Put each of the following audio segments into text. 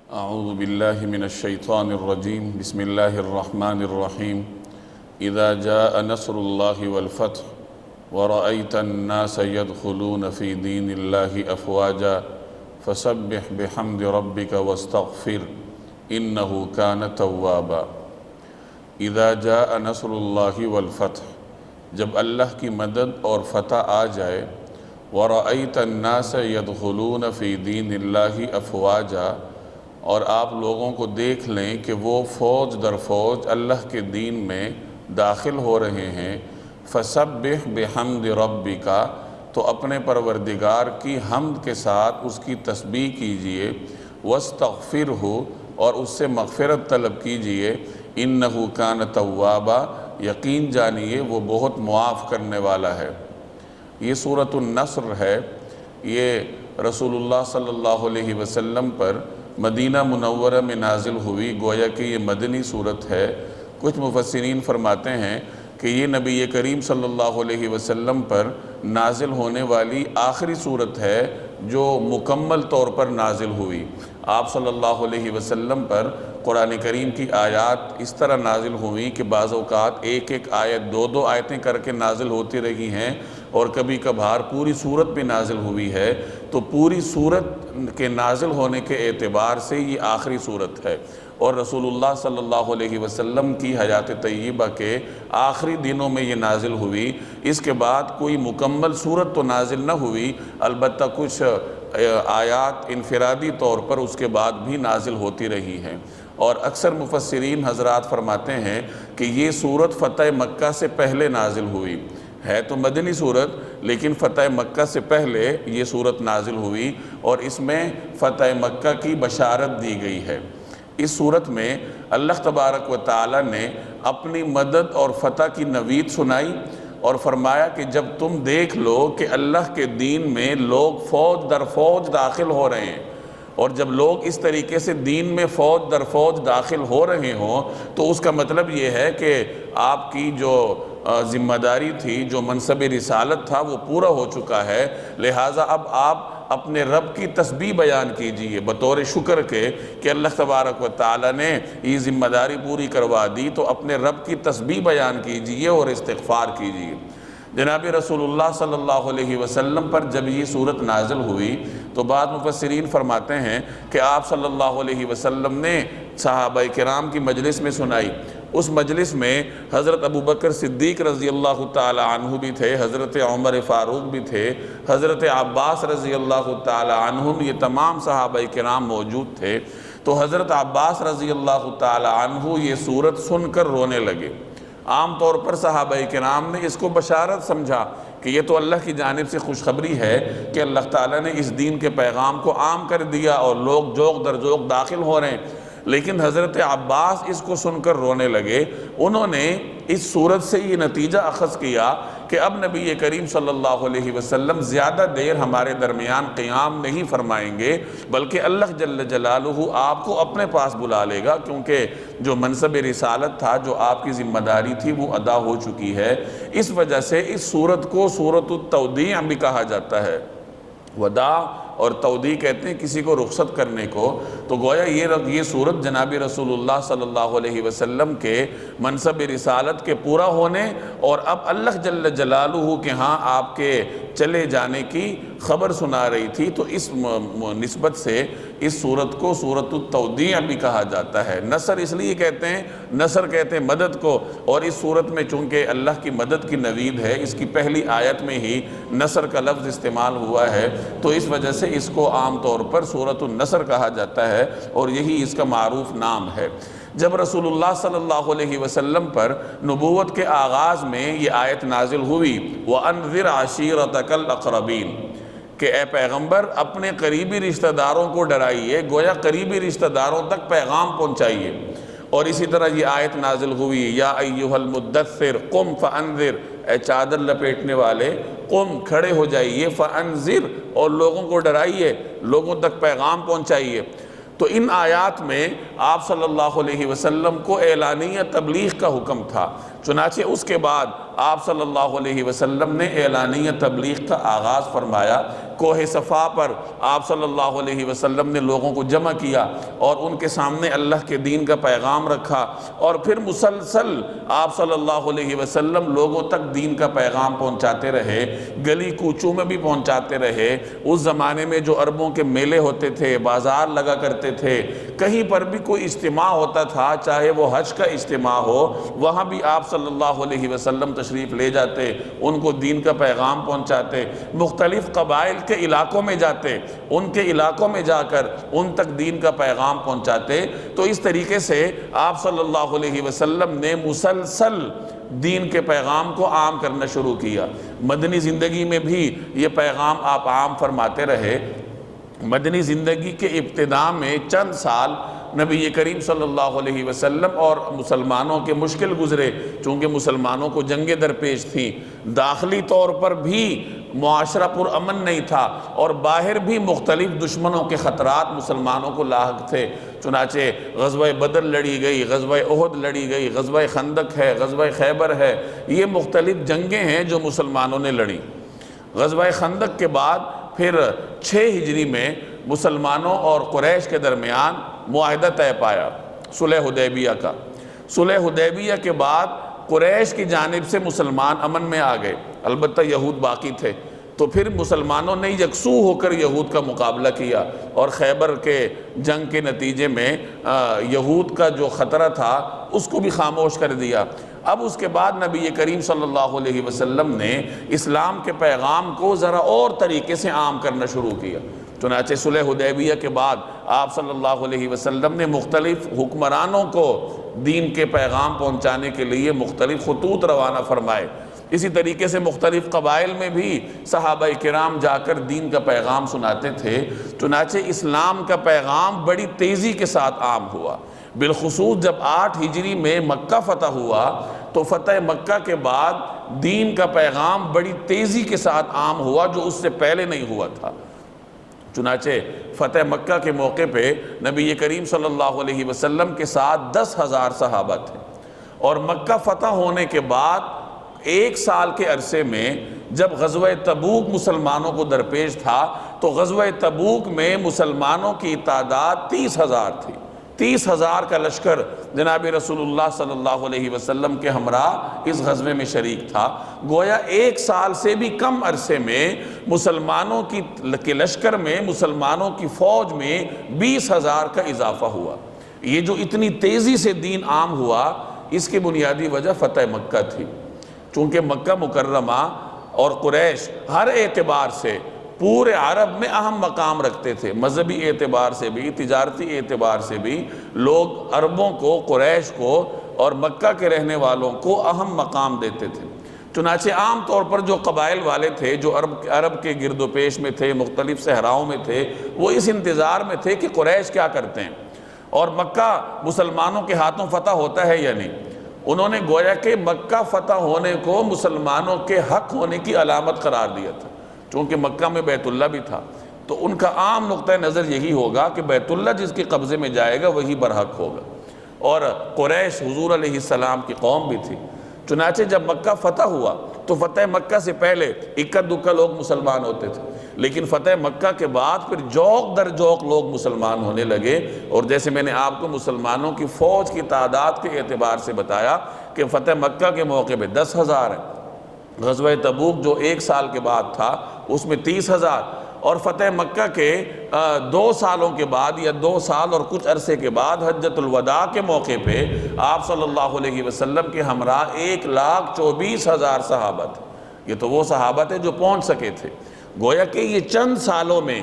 اعوذ باللہ من الشیطان الرجیم بسم اللہ الرحمن الرحیم اذا جاء نصر اللہ والفتح ورأیت الناس يدخلون في دین اللہ افواجا فسبح بحمد ربک واستغفر انہ کان توابا۔ اذا جاء نصر اللہ والفتح، جب اللہ کی مدد اور فتح آ جائے، وَرَأَيْتَ النَّاسَ يَدْخُلُونَ فِي دِينِ اللَّهِ أَفْوَاجًا، اور آپ لوگوں کو دیکھ لیں کہ وہ فوج در فوج اللہ کے دین میں داخل ہو رہے ہیں، فَسَبِّحْ بِحَمْدِ رَبِّكَ، تو اپنے پروردگار کی حمد کے ساتھ اس کی تسبیح کیجئے، وَاسْتَغْفِرْهُ، اور اس سے مغفرت طلب کیجئے، إِنَّهُ كَانَ تَوَّابًا، یقین جانیے وہ بہت معاف کرنے والا ہے۔ یہ سورۃ النصر ہے، یہ رسول اللہ صلی اللہ علیہ وسلم پر مدینہ منورہ میں نازل ہوئی، گویا کہ یہ مدنی سورت ہے۔ کچھ مفسرین فرماتے ہیں کہ یہ نبی کریم صلی اللہ علیہ وسلم پر نازل ہونے والی آخری سورت ہے جو مکمل طور پر نازل ہوئی۔ آپ صلی اللہ علیہ وسلم پر قرآن کریم کی آیات اس طرح نازل ہوئی کہ بعض اوقات ایک ایک آیت دو آیتیں کر کے نازل ہوتی رہی ہیں، اور کبھی کبھار پوری سورت بھی نازل ہوئی ہے، تو پوری سورت کے نازل ہونے کے اعتبار سے یہ آخری سورت ہے، اور رسول اللہ صلی اللہ علیہ وسلم کی حیات طیبہ کے آخری دنوں میں یہ نازل ہوئی۔ اس کے بعد کوئی مکمل سورت تو نازل نہ ہوئی، البتہ کچھ آیات انفرادی طور پر اس کے بعد بھی نازل ہوتی رہی ہیں، اور اکثر مفسرین حضرات فرماتے ہیں کہ یہ سورت فتح مکہ سے پہلے نازل ہوئی ہے، تو مدنی سورت لیکن فتح مکہ سے پہلے یہ سورت نازل ہوئی، اور اس میں فتح مکہ کی بشارت دی گئی ہے۔ اس سورت میں اللہ تبارک و تعالی نے اپنی مدد اور فتح کی نوید سنائی، اور فرمایا کہ جب تم دیکھ لو کہ اللہ کے دین میں لوگ فوج در فوج داخل ہو رہے ہیں، اور جب لوگ اس طریقے سے دین میں فوج در فوج داخل ہو رہے ہوں، تو اس کا مطلب یہ ہے کہ آپ کی جو ذمہ داری تھی، جو منصب رسالت تھا، وہ پورا ہو چکا ہے، لہٰذا اب آپ اپنے رب کی تسبیح بیان کیجئے بطور شکر کے کہ اللہ تبارک و تعالی نے یہ ذمہ داری پوری کروا دی، تو اپنے رب کی تسبیح بیان کیجئے اور استغفار کیجئے۔ جناب رسول اللہ صلی اللہ علیہ وسلم پر جب یہ سورت نازل ہوئی تو بعض مفسرین فرماتے ہیں کہ آپ صلی اللہ علیہ وسلم نے صحابہ کرام کی مجلس میں سنائی۔ اس مجلس میں حضرت ابوبکر صدیق رضی اللہ تعالی عنہ بھی تھے، حضرت عمر فاروق بھی تھے، حضرت عباس رضی اللہ تعالی عنہم، یہ تمام صحابہ کرام موجود تھے۔ تو حضرت عباس رضی اللہ تعالی عنہ یہ سورت سن کر رونے لگے۔ عام طور پر صحابہ کرام نے اس کو بشارت سمجھا کہ یہ تو اللہ کی جانب سے خوشخبری ہے کہ اللہ تعالیٰ نے اس دین کے پیغام کو عام کر دیا اور لوگ جوق در جوق داخل ہو رہے ہیں، لیکن حضرت عباس اس کو سن کر رونے لگے۔ انہوں نے اس صورت سے یہ نتیجہ اخذ کیا کہ اب نبی کریم صلی اللہ علیہ وسلم زیادہ دیر ہمارے درمیان قیام نہیں فرمائیں گے، بلکہ اللہ جل جلالہ آپ کو اپنے پاس بلا لے گا، کیونکہ جو منصب رسالت تھا، جو آپ کی ذمہ داری تھی، وہ ادا ہو چکی ہے۔ اس وجہ سے اس سورت کو سورۃ التودیع بھی کہا جاتا ہے۔ وداع اور تودیع کہتے ہیں کسی کو رخصت کرنے کو، تو گویا یہ سورت جناب رسول اللہ صلی اللہ علیہ وسلم کے منصب رسالت کے پورا ہونے اور اب اللہ جل جلالہ کے ہاں آپ کے چلے جانے کی خبر سنا رہی تھی، تو اس نسبت سے اس سورت کو سورۃ التودیع بھی کہا جاتا ہے۔ نصر اس لیے کہتے ہیں، نصر کہتے ہیں مدد کو، اور اس سورت میں چونکہ اللہ کی مدد کی نوید ہے، اس کی پہلی آیت میں ہی نصر کا لفظ استعمال ہوا ہے، تو اس وجہ سے اس کو عام طور پر سورۃ النصر کہا جاتا ہے، اور یہی اس کا معروف نام ہے۔ جب رسول اللہ صلی اللہ علیہ وسلم پر نبوت کے آغاز میں یہ آیت نازل ہوئی، وَأَنذِرْ عَشِيرَتَكَ الْأَقْرَبِينَ، کہ اے پیغمبر اپنے قریبی رشتہ داروں کو ڈرائیے، گویا قریبی رشتہ داروں تک پیغام پہنچائیے۔ اور اسی طرح یہ آیت نازل ہوئی، یا ایھا المدثر قم فانذر، اے چادر لپیٹنے والے قم، کھڑے ہو جائیے، فانذر، اور لوگوں کو ڈرائیے، لوگوں تک پیغام پہنچائیے۔ تو ان آیات میں آپ صلی اللہ علیہ وسلم کو اعلانیہ تبلیغ کا حکم تھا، چنانچہ اس کے بعد آپ صلی اللہ علیہ وسلم نے اعلانیہ تبلیغ کا آغاز فرمایا۔ کوہ صفا پر آپ صلی اللہ علیہ وسلم نے لوگوں کو جمع کیا اور ان کے سامنے اللہ کے دین کا پیغام رکھا، اور پھر مسلسل آپ صلی اللہ علیہ وسلم لوگوں تک دین کا پیغام پہنچاتے رہے، گلی کوچوں میں بھی پہنچاتے رہے۔ اس زمانے میں جو عربوں کے میلے ہوتے تھے، بازار لگا کرتے تھے، کہیں پر بھی کوئی اجتماع ہوتا تھا، چاہے وہ حج کا اجتماع ہو، وہاں بھی آپ صلی اللہ علیہ وسلم تشریف لے جاتے، ان کو دین کا پیغام پہنچاتے، مختلف قبائل کے علاقوں میں جاتے، ان کے علاقوں میں جا کر ان تک دین کا پیغام پہنچاتے۔ تو اس طریقے سے آپ صلی اللہ علیہ وسلم نے مسلسل دین کے پیغام کو عام کرنا شروع کیا۔ مدنی زندگی میں بھی یہ پیغام آپ عام فرماتے رہے۔ مدنی زندگی کے ابتداء میں چند سال نبی کریم صلی اللہ علیہ وسلم اور مسلمانوں کے مشکل گزرے، چونکہ مسلمانوں کو جنگیں درپیش تھیں، داخلی طور پر بھی معاشرہ پر امن نہیں تھا، اور باہر بھی مختلف دشمنوں کے خطرات مسلمانوں کو لاحق تھے۔ چنانچہ غزوہ بدر لڑی گئی، غزوہ احد لڑی گئی، غزوہ خندق ہے، غزوہ خیبر ہے، یہ مختلف جنگیں ہیں جو مسلمانوں نے لڑی۔ غزوہ خندق کے بعد پھر 6 ہجری میں مسلمانوں اور قریش کے درمیان معاہدہ طے پایا صلح حدیبیہ کا۔ صلح حدیبیہ کے بعد قریش کی جانب سے مسلمان امن میں آ گئے، البتہ یہود باقی تھے، تو پھر مسلمانوں نے یکسو ہو کر یہود کا مقابلہ کیا، اور خیبر کے جنگ کے نتیجے میں یہود کا جو خطرہ تھا اس کو بھی خاموش کر دیا۔ اب اس کے بعد نبی کریم صلی اللہ علیہ وسلم نے اسلام کے پیغام کو ذرا اور طریقے سے عام کرنا شروع کیا۔ چنانچہ صلح حدیبیہ کے بعد آپ صلی اللہ علیہ وسلم نے مختلف حکمرانوں کو دین کے پیغام پہنچانے کے لیے مختلف خطوط روانہ فرمائے۔ اسی طریقے سے مختلف قبائل میں بھی صحابہ کرام جا کر دین کا پیغام سناتے تھے۔ چنانچہ اسلام کا پیغام بڑی تیزی کے ساتھ عام ہوا، بالخصوص جب 8 ہجری میں مکہ فتح ہوا، تو فتح مکہ کے بعد دین کا پیغام بڑی تیزی کے ساتھ عام ہوا جو اس سے پہلے نہیں ہوا تھا۔ چنانچہ فتح مکہ کے موقع پہ نبی کریم صلی اللہ علیہ وسلم کے ساتھ 10,000 صحابہ تھے، اور مکہ فتح ہونے کے بعد 1 سال کے عرصے میں جب غزوہ تبوک مسلمانوں کو درپیش تھا، تو غزوہ تبوک میں مسلمانوں کی تعداد 30,000 تھی۔ 30,000 کا لشکر جناب رسول اللہ صلی اللہ علیہ وسلم کے ہمراہ اس غزوے میں شریک تھا۔ گویا 1 سال سے بھی کم عرصے میں مسلمانوں کے لشکر میں، مسلمانوں کی فوج میں 20,000 کا اضافہ ہوا۔ یہ جو اتنی تیزی سے دین عام ہوا، اس کی بنیادی وجہ فتح مکہ تھی، چونکہ مکہ مکرمہ اور قریش ہر اعتبار سے پورے عرب میں اہم مقام رکھتے تھے، مذہبی اعتبار سے بھی، تجارتی اعتبار سے بھی لوگ عربوں کو، قریش کو اور مکہ کے رہنے والوں کو اہم مقام دیتے تھے۔ چنانچہ عام طور پر جو قبائل والے تھے، جو عرب کے گرد و پیش میں تھے، مختلف صحراؤں میں تھے، وہ اس انتظار میں تھے کہ قریش کیا کرتے ہیں اور مکہ مسلمانوں کے ہاتھوں فتح ہوتا ہے یا نہیں۔ انہوں نے گویا کہ مکہ فتح ہونے کو مسلمانوں کے حق ہونے کی علامت قرار دیا تھا، چونکہ مکہ میں بیت اللہ بھی تھا، تو ان کا عام نقطہ نظر یہی ہوگا کہ بیت اللہ جس کے قبضے میں جائے گا وہی برحق ہوگا، اور قریش حضور علیہ السلام کی قوم بھی تھی۔ چنانچہ جب مکہ فتح ہوا تو فتح مکہ سے پہلے اکا دکا لوگ مسلمان ہوتے تھے، لیکن فتح مکہ کے بعد پھر جوق در جوق لوگ مسلمان ہونے لگے، اور جیسے میں نے آپ کو مسلمانوں کی فوج کی تعداد کے اعتبار سے بتایا کہ فتح مکہ کے موقع پہ 10,000 ہیں، غزوہ تبوک جو 1 سال کے بعد تھا اس میں 30,000، اور فتح مکہ کے 2 سالوں کے بعد یا 2 سال اور کچھ عرصے کے بعد حجۃ الوداع کے موقع پہ آپ صلی اللہ علیہ وسلم کے ہمراہ 1,24,000 صحابہ تھے۔ یہ تو وہ صحابہ تھے جو پہنچ سکے تھے۔ گویا کہ یہ چند سالوں میں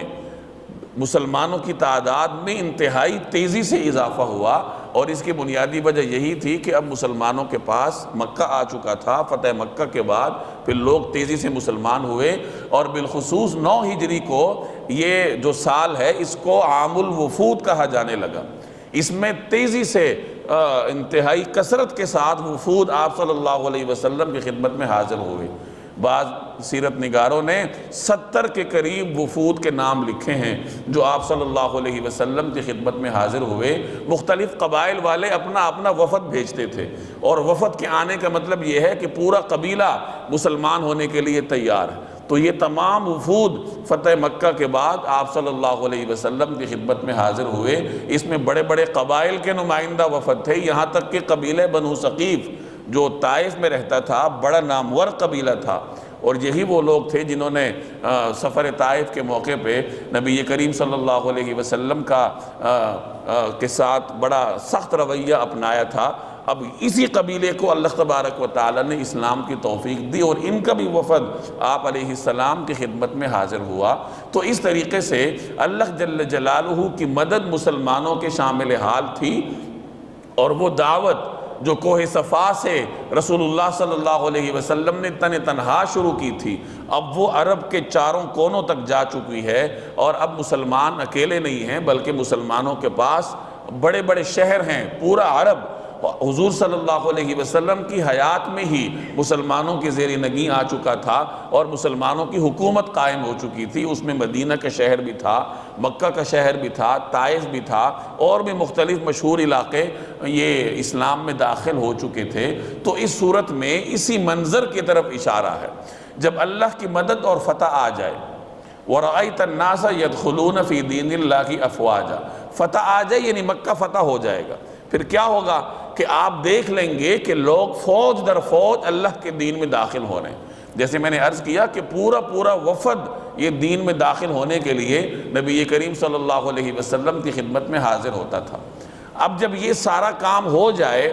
مسلمانوں کی تعداد میں انتہائی تیزی سے اضافہ ہوا، اور اس کی بنیادی وجہ یہی تھی کہ اب مسلمانوں کے پاس مکہ آ چکا تھا۔ فتح مکہ کے بعد پھر لوگ تیزی سے مسلمان ہوئے، اور بالخصوص 9 ہجری کو یہ جو سال ہے اس کو عام الوفود کہا جانے لگا۔ اس میں تیزی سے انتہائی کثرت کے ساتھ وفود آپ صلی اللہ علیہ وسلم کی خدمت میں حاضر ہوئے۔ بعض سیرت نگاروں نے 70 کے قریب وفود کے نام لکھے ہیں جو آپ صلی اللہ علیہ وسلم کی خدمت میں حاضر ہوئے۔ مختلف قبائل والے اپنا اپنا وفد بھیجتے تھے، اور وفد کے آنے کا مطلب یہ ہے کہ پورا قبیلہ مسلمان ہونے کے لیے تیار ہے۔ تو یہ تمام وفود فتح مکہ کے بعد آپ صلی اللہ علیہ وسلم کی خدمت میں حاضر ہوئے۔ اس میں بڑے بڑے قبائل کے نمائندہ وفد تھے، یہاں تک کہ قبیلہ بنو ثقیف جو طائف میں رہتا تھا، بڑا نامور قبیلہ تھا، اور یہی وہ لوگ تھے جنہوں نے سفر طائف کے موقع پہ نبی کریم صلی اللہ علیہ وسلم کے ساتھ بڑا سخت رویہ اپنایا تھا۔ اب اسی قبیلے کو اللہ تبارک و تعالی نے اسلام کی توفیق دی، اور ان کا بھی وفد آپ علیہ السلام کی خدمت میں حاضر ہوا۔ تو اس طریقے سے اللہ جل جلالہ کی مدد مسلمانوں کے شامل حال تھی، اور وہ دعوت جو کوہ صفا سے رسول اللہ صلی اللہ علیہ وسلم نے تنہا شروع کی تھی، اب وہ عرب کے چاروں کونوں تک جا چکی ہے، اور اب مسلمان اکیلے نہیں ہیں بلکہ مسلمانوں کے پاس بڑے بڑے شہر ہیں۔ پورا عرب حضور صلی اللہ علیہ وسلم کی حیات میں ہی مسلمانوں کے زیر نگیں آ چکا تھا، اور مسلمانوں کی حکومت قائم ہو چکی تھی۔ اس میں مدینہ کا شہر بھی تھا، مکہ کا شہر بھی تھا، طائف بھی تھا، اور بھی مختلف مشہور علاقے یہ اسلام میں داخل ہو چکے تھے۔ تو اس صورت میں اسی منظر کی طرف اشارہ ہے، جب اللہ کی مدد اور فتح آ جائے، وَرَأَيْتَ النَّاسَ يَدْخُلُونَ فِي دِينِ اللَّهِ أَفْوَاجًا، فتح آ جائے یعنی مکہ فتح ہو جائے گا، پھر کیا ہوگا کہ آپ دیکھ لیں گے کہ لوگ فوج در فوج اللہ کے دین میں داخل ہو رہے ہیں۔ جیسے میں نے عرض کیا کہ پورا وفد یہ دین میں داخل ہونے کے لیے نبی کریم صلی اللہ علیہ وسلم کی خدمت میں حاضر ہوتا تھا۔ اب جب یہ سارا کام ہو جائے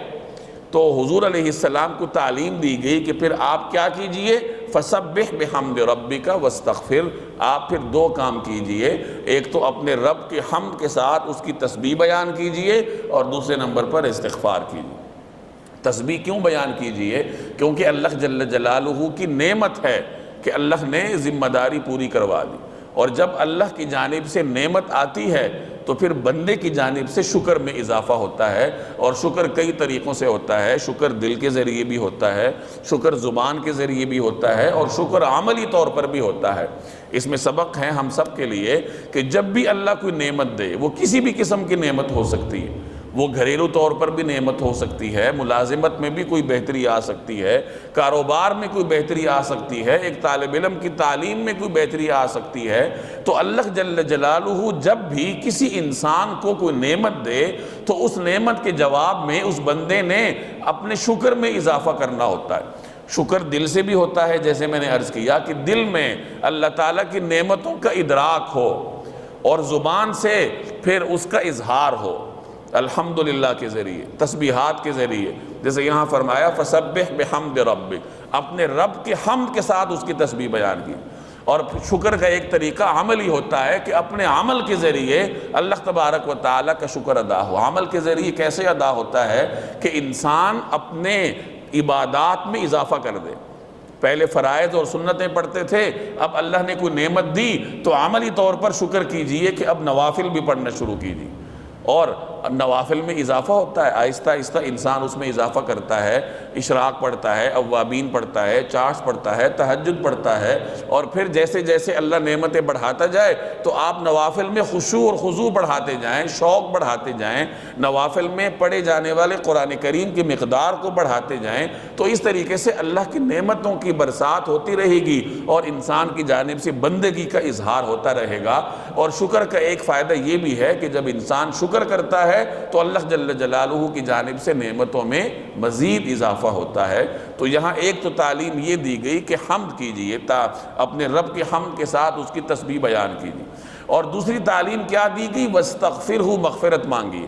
تو حضور علیہ السلام کو تعلیم دی گئی کہ پھر آپ کیا کیجئے، فَسَبِّحْ بِحَمْدِ رَبِّكَ وَاسْتَغْفِرْ، آپ پھر دو کام کیجئے، ایک تو اپنے رب کے حمد کے ساتھ اس کی تسبیح بیان کیجئے، اور دوسرے نمبر پر استغفار کیجئے۔ تسبیح کیوں بیان کیجئے؟ کیونکہ اللہ جل جلالہ کی نعمت ہے کہ اللہ نے ذمہ داری پوری کروا دی، اور جب اللہ کی جانب سے نعمت آتی ہے تو پھر بندے کی جانب سے شکر میں اضافہ ہوتا ہے، اور شکر کئی طریقوں سے ہوتا ہے۔ شکر دل کے ذریعے بھی ہوتا ہے، شکر زبان کے ذریعے بھی ہوتا ہے، اور شکر عملی طور پر بھی ہوتا ہے۔ اس میں سبق ہے ہم سب کے لیے کہ جب بھی اللہ کوئی نعمت دے، وہ کسی بھی قسم کی نعمت ہو سکتی ہے، وہ گھریلو طور پر بھی نعمت ہو سکتی ہے، ملازمت میں بھی کوئی بہتری آ سکتی ہے، کاروبار میں کوئی بہتری آ سکتی ہے، ایک طالب علم کی تعلیم میں کوئی بہتری آ سکتی ہے۔ تو اللہ جل جلالہ جب بھی کسی انسان کو کوئی نعمت دے تو اس نعمت کے جواب میں اس بندے نے اپنے شکر میں اضافہ کرنا ہوتا ہے۔ شکر دل سے بھی ہوتا ہے، جیسے میں نے عرض کیا کہ دل میں اللہ تعالیٰ کی نعمتوں کا ادراک ہو، اور زبان سے پھر اس کا اظہار ہو الحمدللہ کے ذریعے، تسبیحات کے ذریعے، جیسے یہاں فرمایا فَسَبِّحْ بِحَمْدِ رَبِّكَ، اپنے رب کے حمد کے ساتھ اس کی تسبیح بیان کی۔ اور شکر کا ایک طریقہ عملی ہوتا ہے کہ اپنے عمل کے ذریعے اللہ تبارک و تعالیٰ کا شکر ادا ہو۔ عمل کے ذریعے کیسے ادا ہوتا ہے کہ انسان اپنے عبادات میں اضافہ کر دے۔ پہلے فرائض اور سنتیں پڑھتے تھے، اب اللہ نے کوئی نعمت دی تو عملی طور پر شکر کیجئے کہ اب نوافل بھی پڑھنا شروع کیجئے، اور نوافل میں اضافہ ہوتا ہے، آہستہ آہستہ انسان اس میں اضافہ کرتا ہے، اشراق پڑھتا ہے، اوابین پڑھتا ہے، چاش پڑھتا ہے، تہجد پڑھتا ہے، اور پھر جیسے جیسے اللہ نعمتیں بڑھاتا جائے تو آپ نوافل میں خشوع اور خضوع بڑھاتے جائیں، شوق بڑھاتے جائیں، نوافل میں پڑھے جانے والے قرآن کریم کی مقدار کو بڑھاتے جائیں، تو اس طریقے سے اللہ کی نعمتوں کی برسات ہوتی رہے گی، اور انسان کی جانب سے بندگی کا اظہار ہوتا رہے گا۔ اور شکر کا ایک فائدہ یہ بھی ہے کہ جب انسان شکر کرتا ہے تو اللہ جل جلالہ کی جانب سے نعمتوں میں مزید اضافہ ہوتا ہے۔ تو یہاں ایک تو تعلیم یہ دی گئی کہ حمد کیجئے، اپنے رب کے حمد کے ساتھ اس کی تسبیح بیان کیجئے، اور دوسری تعلیم کیا دی گئی، وَاسْتَغْفِرْهُ، مغفرت مانگیے۔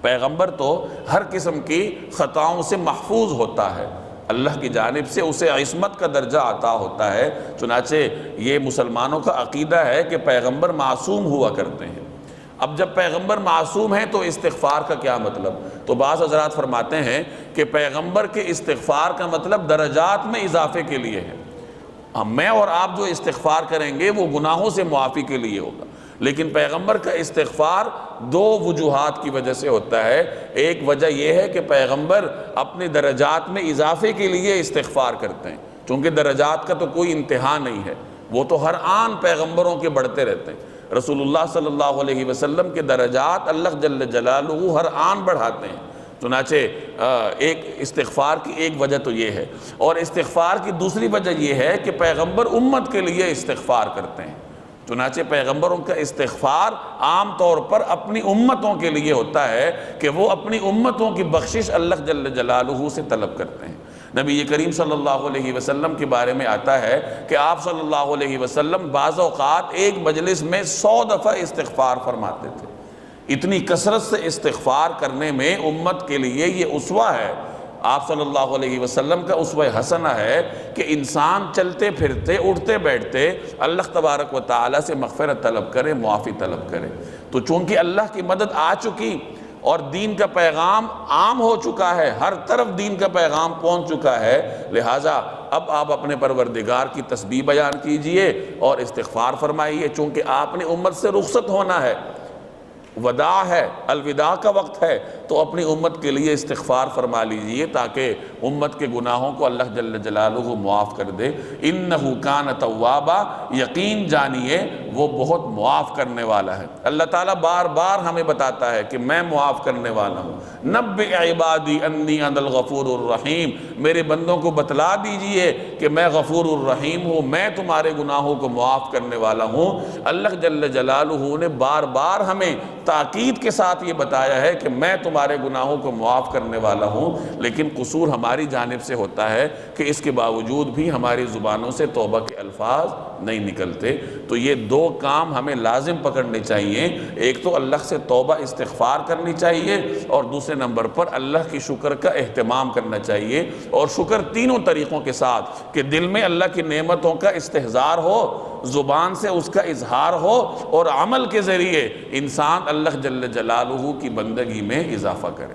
پیغمبر تو ہر قسم کی خطاؤں سے محفوظ ہوتا ہے، اللہ کی جانب سے اسے عصمت کا درجہ عطا ہوتا ہے۔ چنانچہ یہ مسلمانوں کا عقیدہ ہے کہ پیغمبر معصوم ہوا کرتے ہیں۔ اب جب پیغمبر معصوم ہیں تو استغفار کا کیا مطلب؟ تو بعض حضرات فرماتے ہیں کہ پیغمبر کے استغفار کا مطلب درجات میں اضافے کے لیے ہے۔ میں اور آپ جو استغفار کریں گے وہ گناہوں سے معافی کے لیے ہوگا، لیکن پیغمبر کا استغفار دو وجوہات کی وجہ سے ہوتا ہے۔ ایک وجہ یہ ہے کہ پیغمبر اپنے درجات میں اضافے کے لیے استغفار کرتے ہیں، چونکہ درجات کا تو کوئی انتہا نہیں ہے، وہ تو ہر آن پیغمبروں کے بڑھتے رہتے ہیں۔ رسول اللہ صلی اللہ علیہ وسلم کے درجات اللہ جل جلالہ ہر آن بڑھاتے ہیں۔ چنانچہ ایک استغفار کی ایک وجہ تو یہ ہے، اور استغفار کی دوسری وجہ یہ ہے کہ پیغمبر امت کے لیے استغفار کرتے ہیں۔ چنانچہ پیغمبروں کا استغفار عام طور پر اپنی امتوں کے لیے ہوتا ہے کہ وہ اپنی امتوں کی بخشش اللہ جل جلالہ سے طلب کرتے ہیں۔ نبی کریم صلی اللہ علیہ وسلم کے بارے میں آتا ہے کہ آپ صلی اللہ علیہ وسلم بعض اوقات ایک مجلس میں 100 دفعہ استغفار فرماتے تھے۔ اتنی کثرت سے استغفار کرنے میں امت کے لیے یہ اسوہ ہے، آپ صلی اللہ علیہ وسلم کا اسوہ حسنہ ہے کہ انسان چلتے پھرتے اٹھتے بیٹھتے اللہ تبارک و تعالیٰ سے مغفرت طلب کرے، معافی طلب کرے۔ تو چونکہ اللہ کی مدد آ چکی اور دین کا پیغام عام ہو چکا ہے، ہر طرف دین کا پیغام پہنچ چکا ہے، لہٰذا اب آپ اپنے پروردگار کی تسبیح بیان کیجئے اور استغفار فرمائیے۔ چونکہ آپ نے امت سے رخصت ہونا ہے، وداع ہے، الوداع کا وقت ہے، تو اپنی امت کے لیے استغفار فرما لیجئے تاکہ امت کے گناہوں کو اللہ جل جلالہ معاف کر دے۔ انہ کان توابا، یقین جانیے وہ بہت معاف کرنے والا ہے۔ اللہ تعالیٰ بار بار ہمیں بتاتا ہے کہ میں معاف کرنے والا ہوں۔ نبئ عبادی انی انا الغفور الرحیم، میرے بندوں کو بتلا دیجئے کہ میں غفور الرحیم ہوں، میں تمہارے گناہوں کو معاف کرنے والا ہوں۔ اللہ جل جلالہ نے بار بار ہمیں تاکید کے ساتھ یہ بتایا ہے کہ میں تمہارے گناہوں کو معاف کرنے والا ہوں، لیکن قصور ہماری جانب سے ہوتا ہے کہ اس کے باوجود بھی ہماری زبانوں سے توبہ کے الفاظ نہیں نکلتے۔ تو یہ دو کام ہمیں لازم پکڑنے چاہیے، ایک تو اللہ سے توبہ استغفار کرنی چاہیے، اور دوسرے نمبر پر اللہ کی شکر کا اہتمام کرنا چاہیے، اور شکر تینوں طریقوں کے ساتھ کہ دل میں اللہ کی نعمتوں کا استحضار ہو، زبان سے اس کا اظہار ہو، اور عمل کے ذریعے انسان اللہ جل جلالہ کی بندگی میں اضافہ کرے۔